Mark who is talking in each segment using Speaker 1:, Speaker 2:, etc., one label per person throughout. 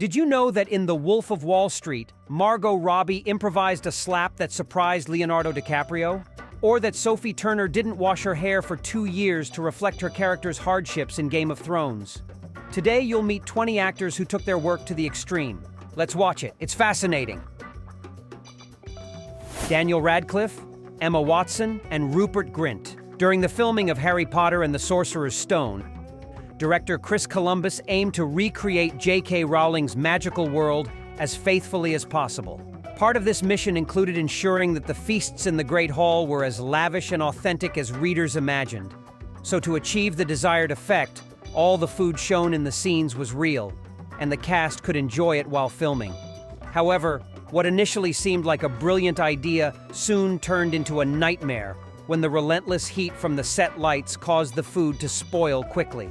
Speaker 1: Did you know that in The Wolf of Wall Street, Margot Robbie improvised a slap that surprised Leonardo DiCaprio? Or that Sophie Turner didn't wash her hair for 2 years to reflect her character's hardships in Game of Thrones? Today, you'll meet 20 actors who took their work to the extreme. Let's watch it. It's fascinating. Daniel Radcliffe, Emma Watson, and Rupert Grint. During the filming of Harry Potter and the Sorcerer's Stone, director Chris Columbus aimed to recreate J.K. Rowling's magical world as faithfully as possible. Part of this mission included ensuring that the feasts in the Great Hall were as lavish and authentic as readers imagined. So to achieve the desired effect, all the food shown in the scenes was real, and the cast could enjoy it while filming. However, what initially seemed like a brilliant idea soon turned into a nightmare when the relentless heat from the set lights caused the food to spoil quickly.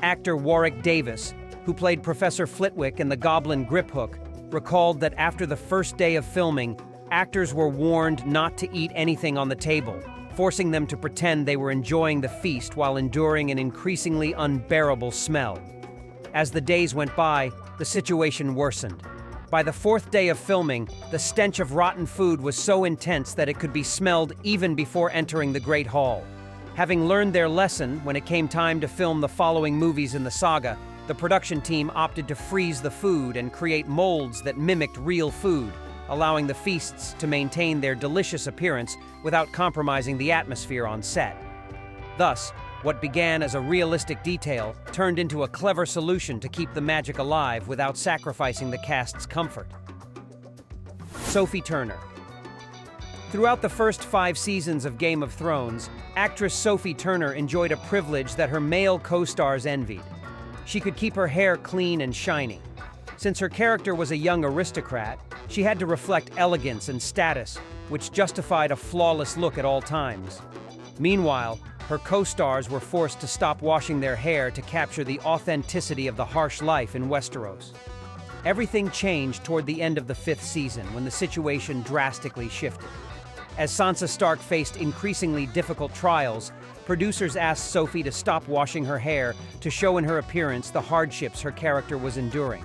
Speaker 1: Actor Warwick Davis, who played Professor Flitwick in The Goblin Griphook, recalled that after the first day of filming, actors were warned not to eat anything on the table, forcing them to pretend they were enjoying the feast while enduring an increasingly unbearable smell. As the days went by, the situation worsened. By the 4th day of filming, the stench of rotten food was so intense that it could be smelled even before entering the Great Hall. Having learned their lesson when it came time to film the following movies in the saga, the production team opted to freeze the food and create molds that mimicked real food, allowing the feasts to maintain their delicious appearance without compromising the atmosphere on set. Thus, what began as a realistic detail turned into a clever solution to keep the magic alive without sacrificing the cast's comfort. Sophie Turner. Throughout the first 5 seasons of Game of Thrones, actress Sophie Turner enjoyed a privilege that her male co-stars envied. She could keep her hair clean and shiny. Since her character was a young aristocrat, she had to reflect elegance and status, which justified a flawless look at all times. Meanwhile, her co-stars were forced to stop washing their hair to capture the authenticity of the harsh life in Westeros. Everything changed toward the end of the 5th season when the situation drastically shifted. As Sansa Stark faced increasingly difficult trials, producers asked Sophie to stop washing her hair to show in her appearance the hardships her character was enduring.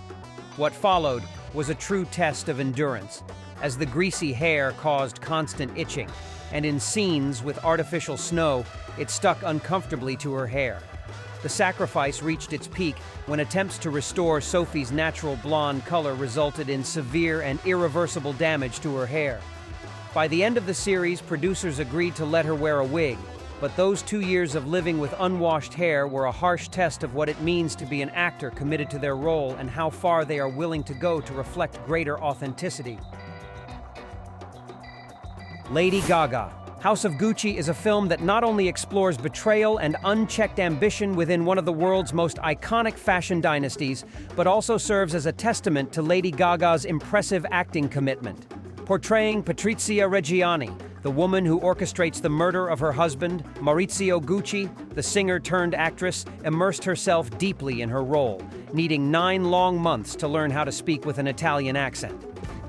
Speaker 1: What followed was a true test of endurance, as the greasy hair caused constant itching, and in scenes with artificial snow, it stuck uncomfortably to her hair. The sacrifice reached its peak when attempts to restore Sophie's natural blonde color resulted in severe and irreversible damage to her hair. By the end of the series, producers agreed to let her wear a wig, but those 2 years of living with unwashed hair were a harsh test of what it means to be an actor committed to their role and how far they are willing to go to reflect greater authenticity. Lady Gaga. House of Gucci is a film that not only explores betrayal and unchecked ambition within one of the world's most iconic fashion dynasties, but also serves as a testament to Lady Gaga's impressive acting commitment. Portraying Patrizia Reggiani, the woman who orchestrates the murder of her husband, Maurizio Gucci, the singer-turned-actress immersed herself deeply in her role, needing 9 long months to learn how to speak with an Italian accent.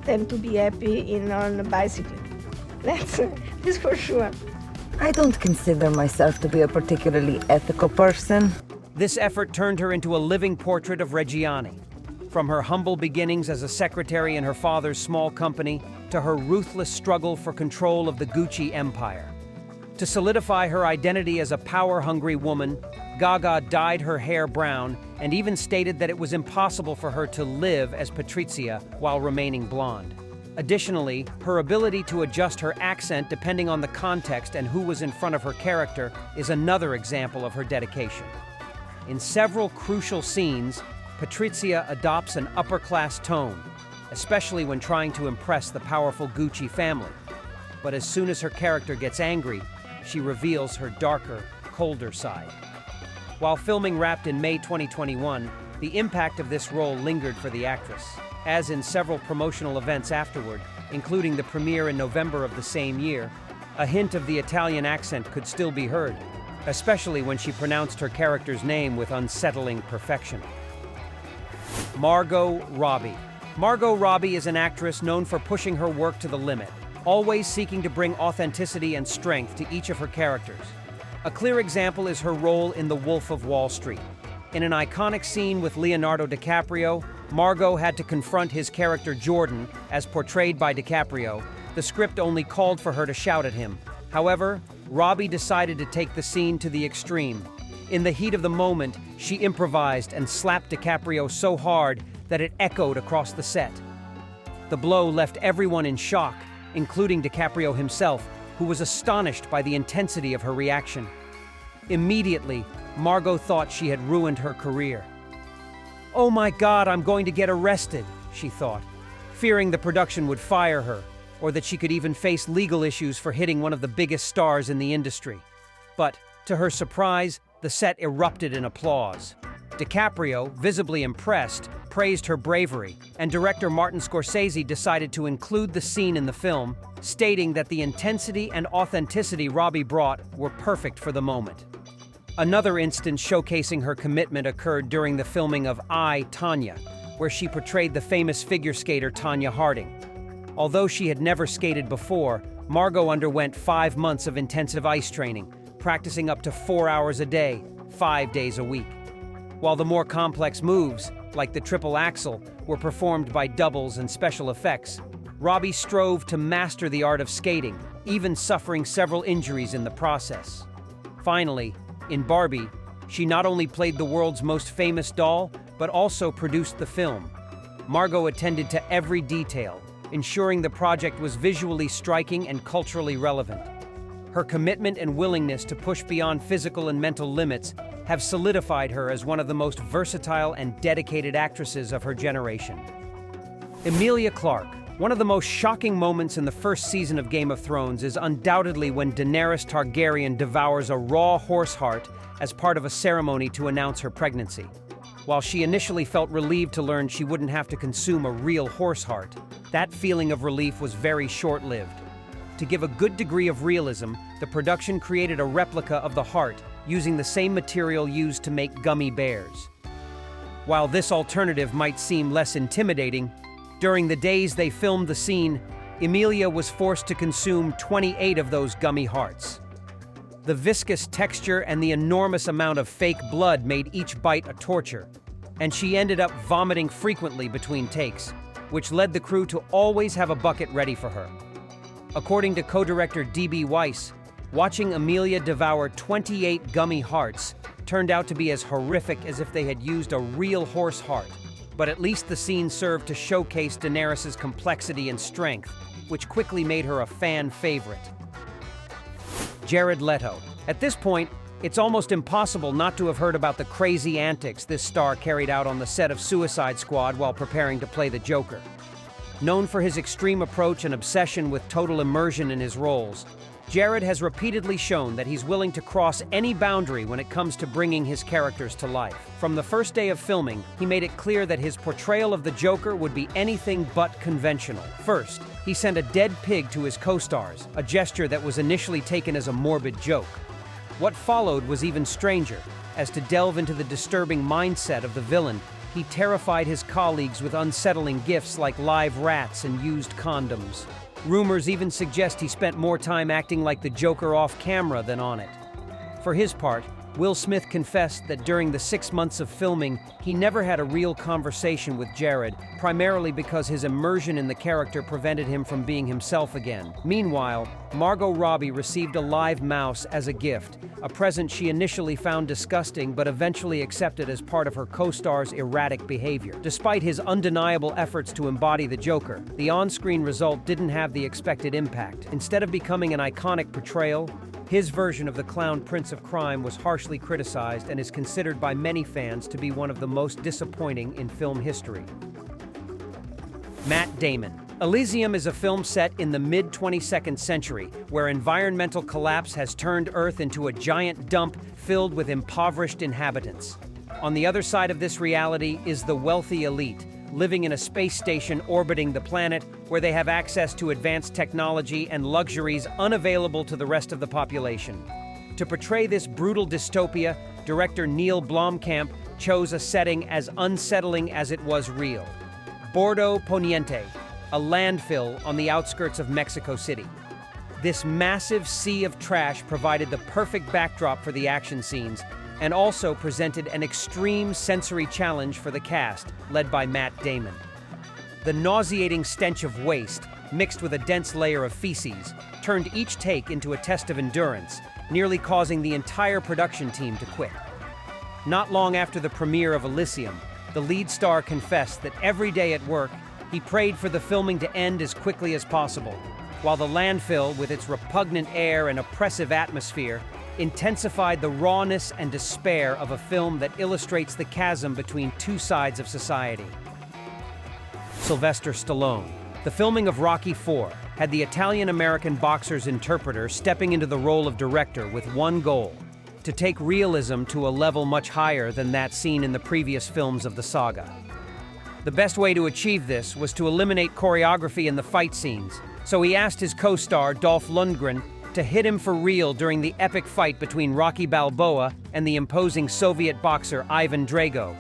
Speaker 2: Tend to be happy on a bicycle. That's for sure.
Speaker 3: I don't consider myself to be a particularly ethical person.
Speaker 1: This effort turned her into a living portrait of Reggiani. From her humble beginnings as a secretary in her father's small company to her ruthless struggle for control of the Gucci empire. To solidify her identity as a power-hungry woman, Gaga dyed her hair brown and even stated that it was impossible for her to live as Patrizia while remaining blonde. Additionally, her ability to adjust her accent depending on the context and who was in front of her character is another example of her dedication. In several crucial scenes, Patrizia adopts an upper-class tone, especially when trying to impress the powerful Gucci family. But as soon as her character gets angry, she reveals her darker, colder side. While filming wrapped in May 2021, the impact of this role lingered for the actress, as in several promotional events afterward, including the premiere in November of the same year. A hint of the Italian accent could still be heard, especially when she pronounced her character's name with unsettling perfection. Margot Robbie. Margot Robbie is an actress known for pushing her work to the limit, always seeking to bring authenticity and strength to each of her characters. A clear example is her role in The Wolf of Wall Street. In an iconic scene with Leonardo DiCaprio, Margot had to confront his character Jordan, as portrayed by DiCaprio. The script only called for her to shout at him. However, Robbie decided to take the scene to the extreme. In the heat of the moment, she improvised and slapped DiCaprio so hard that it echoed across the set. The blow left everyone in shock, including DiCaprio himself, who was astonished by the intensity of her reaction. Immediately, Margot thought she had ruined her career. "Oh my God, I'm going to get arrested," she thought, fearing the production would fire her, or that she could even face legal issues for hitting one of the biggest stars in the industry. But, to her surprise, the set erupted in applause. DiCaprio, visibly impressed, praised her bravery, and director Martin Scorsese decided to include the scene in the film, stating that the intensity and authenticity Robbie brought were perfect for the moment. Another instance showcasing her commitment occurred during the filming of I, Tonya, where she portrayed the famous figure skater Tonya Harding. Although she had never skated before, Margot underwent 5 months of intensive ice training, practicing up to 4 hours a day, 5 days a week. While the more complex moves, like the triple axel, were performed by doubles and special effects, Robbie strove to master the art of skating, even suffering several injuries in the process. Finally, in Barbie, she not only played the world's most famous doll, but also produced the film. Margot attended to every detail, ensuring the project was visually striking and culturally relevant. Her commitment and willingness to push beyond physical and mental limits have solidified her as one of the most versatile and dedicated actresses of her generation. Emilia Clarke. One of the most shocking moments in the first season of Game of Thrones is undoubtedly when Daenerys Targaryen devours a raw horse heart as part of a ceremony to announce her pregnancy. While she initially felt relieved to learn she wouldn't have to consume a real horse heart, that feeling of relief was very short-lived. To give a good degree of realism, the production created a replica of the heart using the same material used to make gummy bears. While this alternative might seem less intimidating, during the days they filmed the scene, Emilia was forced to consume 28 of those gummy hearts. The viscous texture and the enormous amount of fake blood made each bite a torture, and she ended up vomiting frequently between takes, which led the crew to always have a bucket ready for her. According to co-director D.B. Weiss, watching Emilia devour 28 gummy hearts turned out to be as horrific as if they had used a real horse heart. But at least the scene served to showcase Daenerys' complexity and strength, which quickly made her a fan favorite. Jared Leto. At this point, it's almost impossible not to have heard about the crazy antics this star carried out on the set of Suicide Squad while preparing to play the Joker. Known for his extreme approach and obsession with total immersion in his roles, Jared has repeatedly shown that he's willing to cross any boundary when it comes to bringing his characters to life. From the first day of filming, he made it clear that his portrayal of the Joker would be anything but conventional. First, he sent a dead pig to his co-stars, a gesture that was initially taken as a morbid joke. What followed was even stranger, as to delve into the disturbing mindset of the villain, he terrified his colleagues with unsettling gifts like live rats and used condoms. Rumors even suggest he spent more time acting like the Joker off camera than on it. For his part, Will Smith confessed that during the 6 months of filming, he never had a real conversation with Jared, primarily because his immersion in the character prevented him from being himself again. Meanwhile, Margot Robbie received a live mouse as a gift, a present she initially found disgusting but eventually accepted as part of her co-star's erratic behavior. Despite his undeniable efforts to embody the Joker, the on-screen result didn't have the expected impact. Instead of becoming an iconic portrayal, his version of the clown Prince of Crime was harshly criticized and is considered by many fans to be one of the most disappointing in film history. Matt Damon. Elysium is a film set in the mid-22nd century, where environmental collapse has turned Earth into a giant dump filled with impoverished inhabitants. On the other side of this reality is the wealthy elite, living in a space station orbiting the planet where they have access to advanced technology and luxuries unavailable to the rest of the population. To portray this brutal dystopia, director Neil Blomkamp chose a setting as unsettling as it was real. Bordo Poniente, a landfill on the outskirts of Mexico City. This massive sea of trash provided the perfect backdrop for the action scenes, and also presented an extreme sensory challenge for the cast, led by Matt Damon. The nauseating stench of waste, mixed with a dense layer of feces, turned each take into a test of endurance, nearly causing the entire production team to quit. Not long after the premiere of Elysium, the lead star confessed that every day at work, he prayed for the filming to end as quickly as possible, while the landfill, with its repugnant air and oppressive atmosphere, intensified the rawness and despair of a film that illustrates the chasm between two sides of society. Sylvester Stallone. The filming of Rocky IV had the Italian-American boxer's interpreter stepping into the role of director with one goal: to take realism to a level much higher than that seen in the previous films of the saga. The best way to achieve this was to eliminate choreography in the fight scenes, so he asked his co-star Dolph Lundgren to hit him for real during the epic fight between Rocky Balboa and the imposing Soviet boxer Ivan Drago.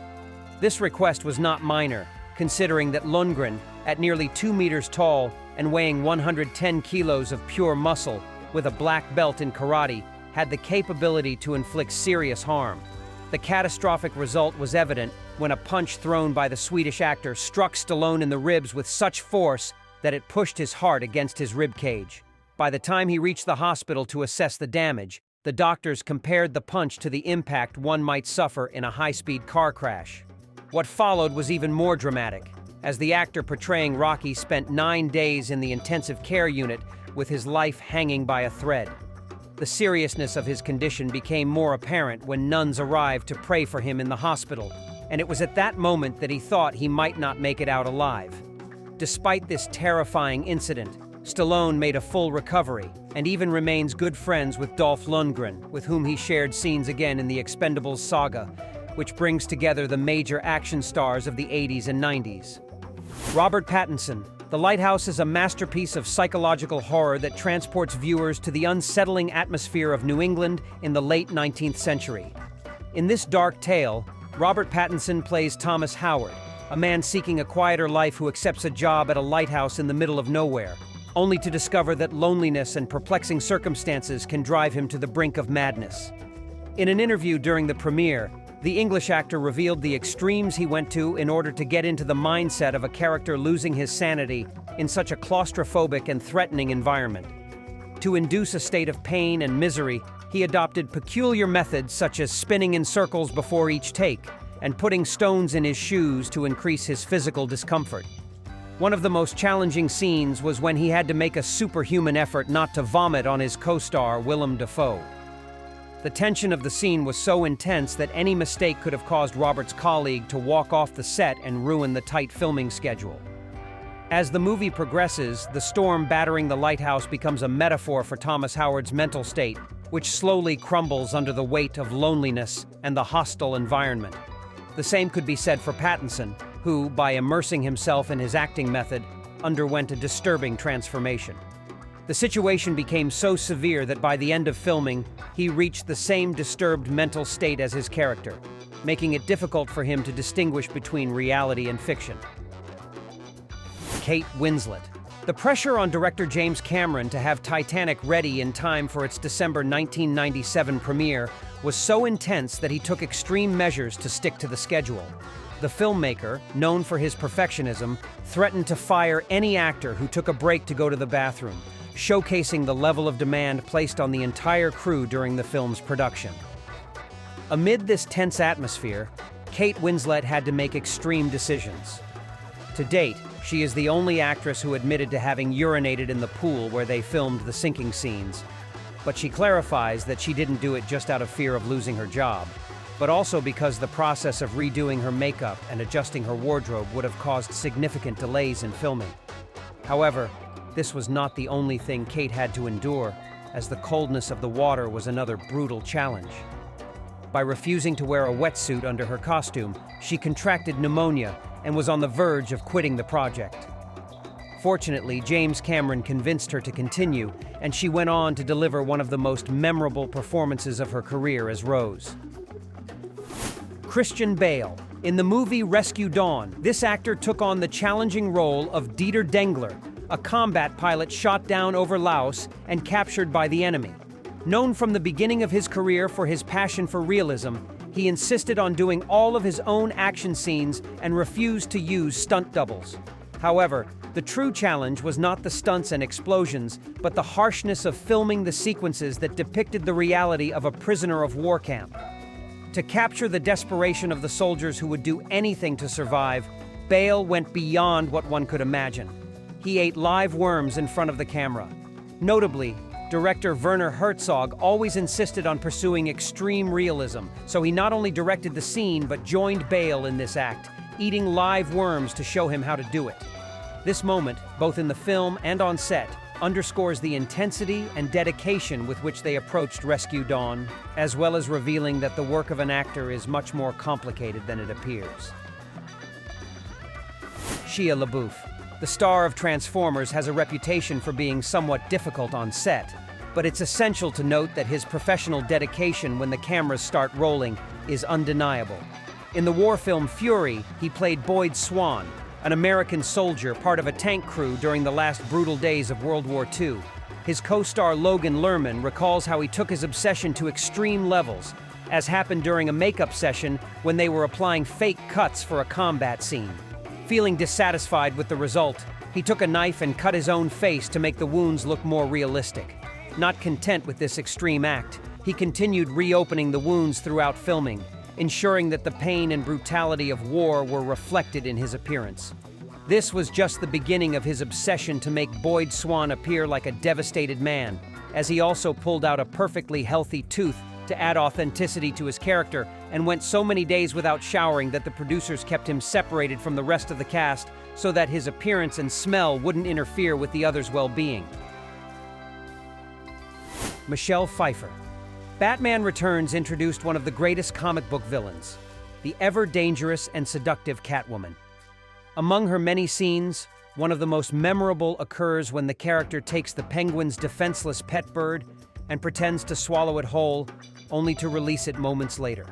Speaker 1: This request was not minor, considering that Lundgren, at nearly 2 meters tall and weighing 110 kilos of pure muscle, with a black belt in karate, had the capability to inflict serious harm. The catastrophic result was evident when a punch thrown by the Swedish actor struck Stallone in the ribs with such force that it pushed his heart against his rib cage. By the time he reached the hospital to assess the damage, the doctors compared the punch to the impact one might suffer in a high-speed car crash. What followed was even more dramatic, as the actor portraying Rocky spent 9 days in the intensive care unit with his life hanging by a thread. The seriousness of his condition became more apparent when nuns arrived to pray for him in the hospital, and it was at that moment that he thought he might not make it out alive. Despite this terrifying incident, Stallone made a full recovery and even remains good friends with Dolph Lundgren, with whom he shared scenes again in the Expendables saga, which brings together the major action stars of the 80s and 90s. Robert Pattinson. The Lighthouse is a masterpiece of psychological horror that transports viewers to the unsettling atmosphere of New England in the late 19th century. In this dark tale, Robert Pattinson plays Thomas Howard, a man seeking a quieter life who accepts a job at a lighthouse in the middle of nowhere, only to discover that loneliness and perplexing circumstances can drive him to the brink of madness. In an interview during the premiere, the English actor revealed the extremes he went to in order to get into the mindset of a character losing his sanity in such a claustrophobic and threatening environment. To induce a state of pain and misery, he adopted peculiar methods such as spinning in circles before each take and putting stones in his shoes to increase his physical discomfort. One of the most challenging scenes was when he had to make a superhuman effort not to vomit on his co-star, Willem Dafoe. The tension of the scene was so intense that any mistake could have caused Robert's colleague to walk off the set and ruin the tight filming schedule. As the movie progresses, the storm battering the lighthouse becomes a metaphor for Thomas Howard's mental state, which slowly crumbles under the weight of loneliness and the hostile environment. The same could be said for Pattinson, who, by immersing himself in his acting method, underwent a disturbing transformation. The situation became so severe that by the end of filming, he reached the same disturbed mental state as his character, making it difficult for him to distinguish between reality and fiction. Kate Winslet. The pressure on director James Cameron to have Titanic ready in time for its December 1997 premiere was so intense that he took extreme measures to stick to the schedule. The filmmaker, known for his perfectionism, threatened to fire any actor who took a break to go to the bathroom, showcasing the level of demand placed on the entire crew during the film's production. Amid this tense atmosphere, Kate Winslet had to make extreme decisions. To date, she is the only actress who admitted to having urinated in the pool where they filmed the sinking scenes. But she clarifies that she didn't do it just out of fear of losing her job, but also because the process of redoing her makeup and adjusting her wardrobe would have caused significant delays in filming. However, this was not the only thing Kate had to endure, as the coldness of the water was another brutal challenge. By refusing to wear a wetsuit under her costume, she contracted pneumonia and was on the verge of quitting the project. Fortunately, James Cameron convinced her to continue, and she went on to deliver one of the most memorable performances of her career as Rose. Christian Bale. In the movie Rescue Dawn, this actor took on the challenging role of Dieter Dengler, a combat pilot shot down over Laos and captured by the enemy. Known from the beginning of his career for his passion for realism, he insisted on doing all of his own action scenes and refused to use stunt doubles. However, the true challenge was not the stunts and explosions, but the harshness of filming the sequences that depicted the reality of a prisoner of war camp. To capture the desperation of the soldiers who would do anything to survive, Bale went beyond what one could imagine. He ate live worms in front of the camera. Notably, director Werner Herzog always insisted on pursuing extreme realism, so he not only directed the scene but joined Bale in this act, eating live worms to show him how to do it. This moment, both in the film and on set, underscores the intensity and dedication with which they approached Rescue Dawn, as well as revealing that the work of an actor is much more complicated than it appears. Shia LaBeouf, the star of Transformers, has a reputation for being somewhat difficult on set, but it's essential to note that his professional dedication when the cameras start rolling is undeniable. In the war film Fury, he played Boyd Swan, an American soldier part of a tank crew during the last brutal days of World War II. His co-star Logan Lerman recalls how he took his obsession to extreme levels, as happened during a makeup session when they were applying fake cuts for a combat scene. Feeling dissatisfied with the result, he took a knife and cut his own face to make the wounds look more realistic. Not content with this extreme act, he continued reopening the wounds throughout filming, ensuring that the pain and brutality of war were reflected in his appearance. This was just the beginning of his obsession to make Boyd Swan appear like a devastated man, as he also pulled out a perfectly healthy tooth to add authenticity to his character and went so many days without showering that the producers kept him separated from the rest of the cast so that his appearance and smell wouldn't interfere with the others' well-being. Michelle Pfeiffer. Batman Returns introduced one of the greatest comic book villains, the ever-dangerous and seductive Catwoman. Among her many scenes, one of the most memorable occurs when the character takes the Penguin's defenseless pet bird and pretends to swallow it whole, only to release it moments later.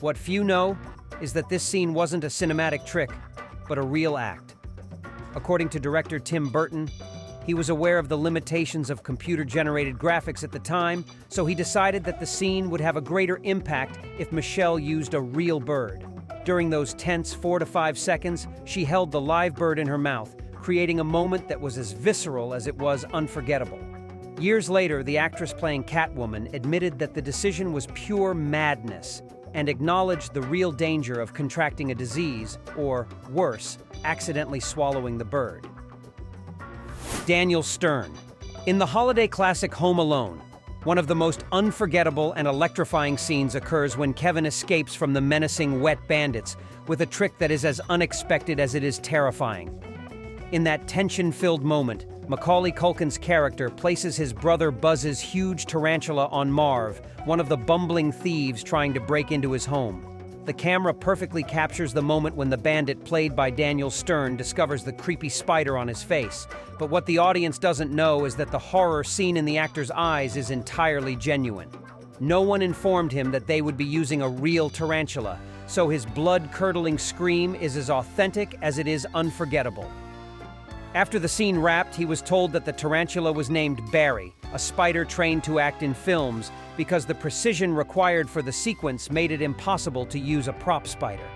Speaker 1: What few know is that this scene wasn't a cinematic trick, but a real act. According to director Tim Burton, he was aware of the limitations of computer-generated graphics at the time, so he decided that the scene would have a greater impact if Michelle used a real bird. During those tense 4 to 5 seconds, she held the live bird in her mouth, creating a moment that was as visceral as it was unforgettable. Years later, the actress playing Catwoman admitted that the decision was pure madness and acknowledged the real danger of contracting a disease, or worse, accidentally swallowing the bird. Daniel Stern. In the holiday classic Home Alone, one of the most unforgettable and electrifying scenes occurs when Kevin escapes from the menacing wet bandits with a trick that is as unexpected as it is terrifying. In that tension-filled moment, Macaulay Culkin's character places his brother Buzz's huge tarantula on Marv, one of the bumbling thieves trying to break into his home. The camera perfectly captures the moment when the bandit, played by Daniel Stern, discovers the creepy spider on his face. But what the audience doesn't know is that the horror seen in the actor's eyes is entirely genuine. No one informed him that they would be using a real tarantula, so his blood-curdling scream is as authentic as it is unforgettable. After the scene wrapped, he was told that the tarantula was named Barry, a spider trained to act in films, because the precision required for the sequence made it impossible to use a prop spider.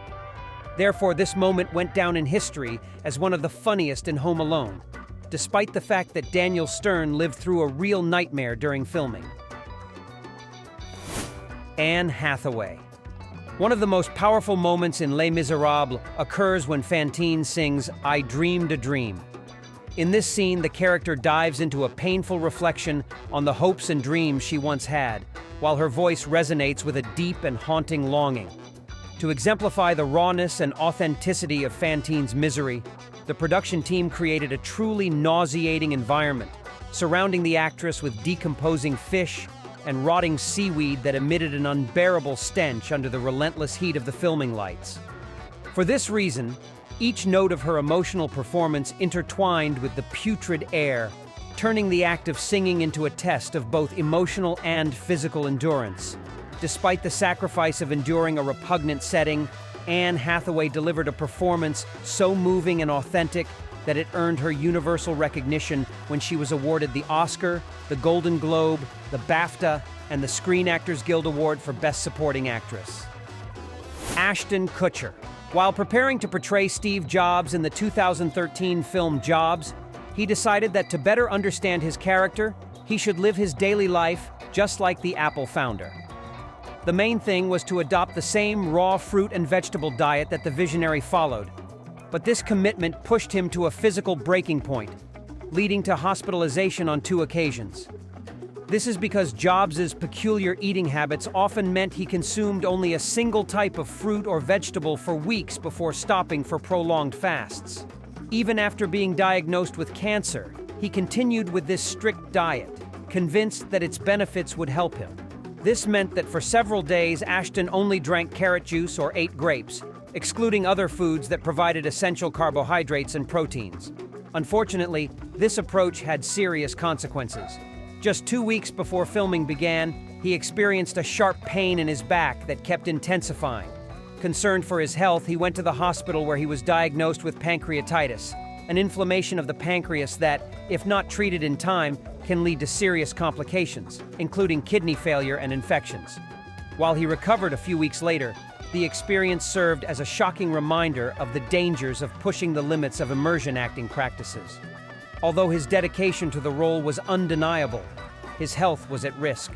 Speaker 1: Therefore, this moment went down in history as one of the funniest in Home Alone, despite the fact that Daniel Stern lived through a real nightmare during filming. Anne Hathaway. One of the most powerful moments in Les Miserables occurs when Fantine sings "I Dreamed a Dream." In this scene, the character dives into a painful reflection on the hopes and dreams she once had, while her voice resonates with a deep and haunting longing. To exemplify the rawness and authenticity of Fantine's misery, the production team created a truly nauseating environment, surrounding the actress with decomposing fish and rotting seaweed that emitted an unbearable stench under the relentless heat of the filming lights. For this reason, each note of her emotional performance intertwined with the putrid air, turning the act of singing into a test of both emotional and physical endurance. Despite the sacrifice of enduring a repugnant setting, Anne Hathaway delivered a performance so moving and authentic that it earned her universal recognition when she was awarded the Oscar, the Golden Globe, the BAFTA, and the Screen Actors Guild Award for Best Supporting Actress. Ashton Kutcher. While preparing to portray Steve Jobs in the 2013 film Jobs, he decided that to better understand his character, he should live his daily life just like the Apple founder. The main thing was to adopt the same raw fruit and vegetable diet that the visionary followed. But this commitment pushed him to a physical breaking point, leading to hospitalization on 2 occasions. This is because Jobs' peculiar eating habits often meant he consumed only a single type of fruit or vegetable for weeks before stopping for prolonged fasts. Even after being diagnosed with cancer, he continued with this strict diet, convinced that its benefits would help him. This meant that for several days, Ashton only drank carrot juice or ate grapes, excluding other foods that provided essential carbohydrates and proteins. Unfortunately, this approach had serious consequences. Just 2 weeks before filming began, he experienced a sharp pain in his back that kept intensifying. Concerned for his health, he went to the hospital where he was diagnosed with pancreatitis, an inflammation of the pancreas that, if not treated in time, can lead to serious complications, including kidney failure and infections. While he recovered a few weeks later, the experience served as a shocking reminder of the dangers of pushing the limits of immersion acting practices. Although his dedication to the role was undeniable, his health was at risk,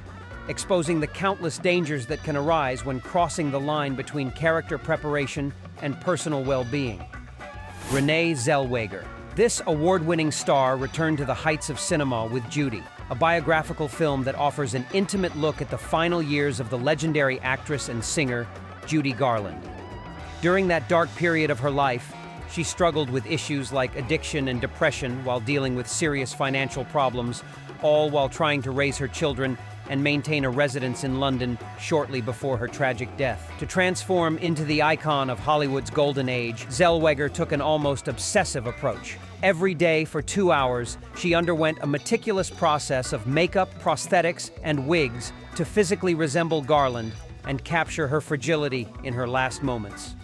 Speaker 1: exposing the countless dangers that can arise when crossing the line between character preparation and personal well-being. Renee Zellweger. This award-winning star returned to the heights of cinema with Judy, a biographical film that offers an intimate look at the final years of the legendary actress and singer, Judy Garland. During that dark period of her life, she struggled with issues like addiction and depression while dealing with serious financial problems, all while trying to raise her children and maintain a residence in London shortly before her tragic death. To transform into the icon of Hollywood's golden age, Zellweger took an almost obsessive approach. Every day for 2 hours, she underwent a meticulous process of makeup, prosthetics, and wigs to physically resemble Garland and capture her fragility in her last moments.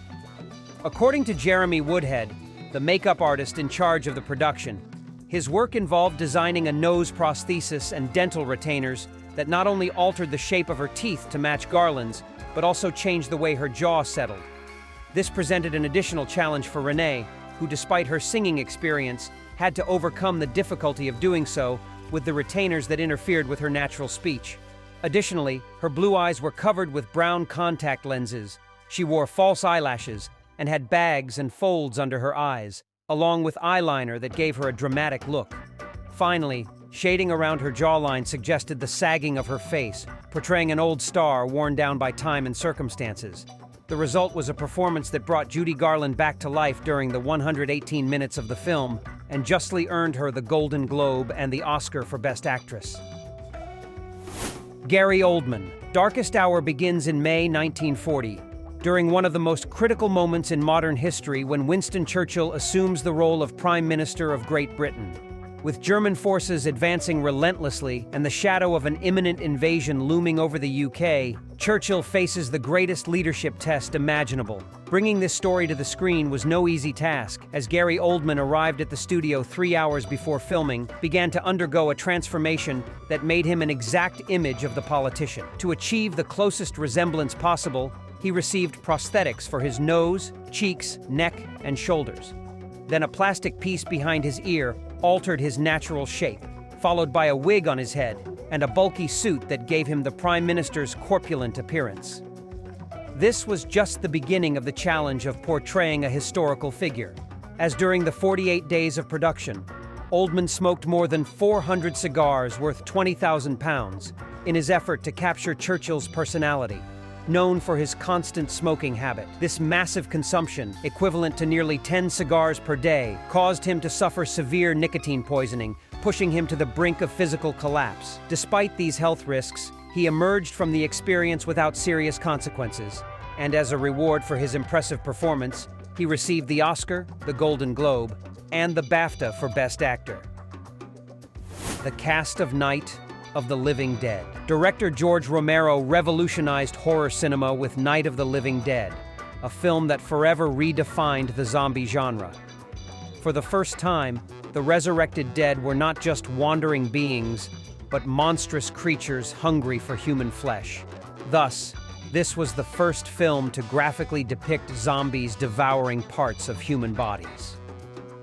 Speaker 1: According to Jeremy Woodhead, the makeup artist in charge of the production, his work involved designing a nose prosthesis and dental retainers that not only altered the shape of her teeth to match Garland's, but also changed the way her jaw settled. This presented an additional challenge for Renee, who, despite her singing experience, had to overcome the difficulty of doing so with the retainers that interfered with her natural speech. Additionally, her blue eyes were covered with brown contact lenses. She wore false eyelashes and had bags and folds under her eyes, along with eyeliner that gave her a dramatic look. Finally, shading around her jawline suggested the sagging of her face, portraying an old star worn down by time and circumstances. The result was a performance that brought Judy Garland back to life during the 118 minutes of the film and justly earned her the Golden Globe and the Oscar for Best Actress. Gary Oldman. Darkest Hour begins in May 1940, during one of the most critical moments in modern history when Winston Churchill assumes the role of Prime Minister of Great Britain. With German forces advancing relentlessly and the shadow of an imminent invasion looming over the UK, Churchill faces the greatest leadership test imaginable. Bringing this story to the screen was no easy task, as Gary Oldman arrived at the studio 3 hours before filming, began to undergo a transformation that made him an exact image of the politician. To achieve the closest resemblance possible, he received prosthetics for his nose, cheeks, neck, and shoulders. Then a plastic piece behind his ear altered his natural shape, followed by a wig on his head and a bulky suit that gave him the Prime Minister's corpulent appearance. This was just the beginning of the challenge of portraying a historical figure, as during the 48 days of production, Oldman smoked more than 400 cigars worth £20,000 in his effort to capture Churchill's personality. Known for his constant smoking habit, this massive consumption, equivalent to nearly 10 cigars per day, caused him to suffer severe nicotine poisoning, pushing him to the brink of physical collapse. Despite these health risks, he emerged from the experience without serious consequences, and as a reward for his impressive performance, he received the Oscar, the Golden Globe, and the BAFTA for Best Actor. The cast of Night of the Living Dead. Director George Romero revolutionized horror cinema with Night of the Living Dead, a film that forever redefined the zombie genre. For For the first time, the resurrected dead were not just wandering beings, but monstrous creatures hungry for human flesh. Thus, this was the first film to graphically depict zombies devouring parts of human bodies.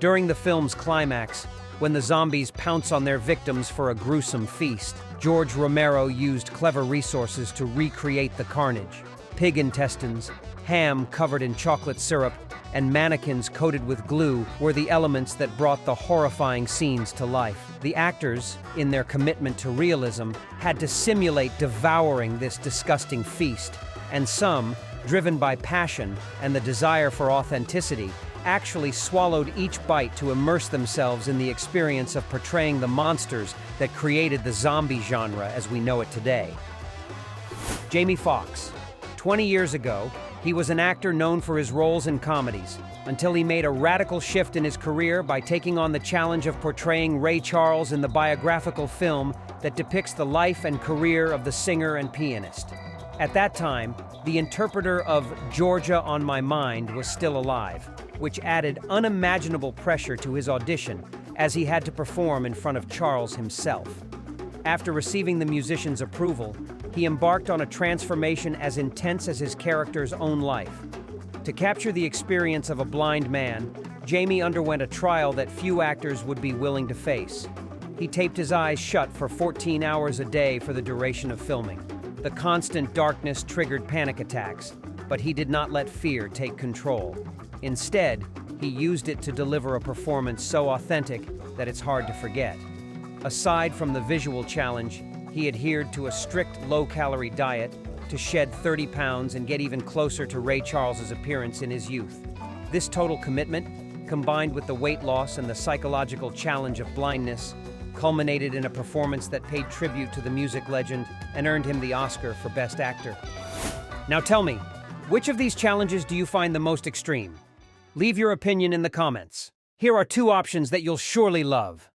Speaker 1: During the film's climax, when the zombies pounce on their victims for a gruesome feast, George Romero used clever resources to recreate the carnage. Pig intestines, ham covered in chocolate syrup, and mannequins coated with glue were the elements that brought the horrifying scenes to life. The actors, in their commitment to realism, had to simulate devouring this disgusting feast, and some, driven by passion and the desire for authenticity, actually swallowed each bite to immerse themselves in the experience of portraying the monsters that created the zombie genre as we know it today. Jamie Foxx. 20 years ago, he was an actor known for his roles in comedies, until he made a radical shift in his career by taking on the challenge of portraying Ray Charles in the biographical film that depicts the life and career of the singer and pianist. At that time, the interpreter of Georgia on My Mind was still alive, which added unimaginable pressure to his audition as he had to perform in front of Charles himself. After receiving the musician's approval, he embarked on a transformation as intense as his character's own life. To capture the experience of a blind man, Jamie underwent a trial that few actors would be willing to face. He taped his eyes shut for 14 hours a day for the duration of filming. The constant darkness triggered panic attacks, but he did not let fear take control. Instead, he used it to deliver a performance so authentic that it's hard to forget. Aside from the visual challenge, he adhered to a strict low-calorie diet to shed 30 pounds and get even closer to Ray Charles's appearance in his youth. This total commitment, combined with the weight loss and the psychological challenge of blindness, culminated in a performance that paid tribute to the music legend and earned him the Oscar for Best Actor. Now tell me, which of these challenges do you find the most extreme? Leave your opinion in the comments. Here are 2 options that you'll surely love.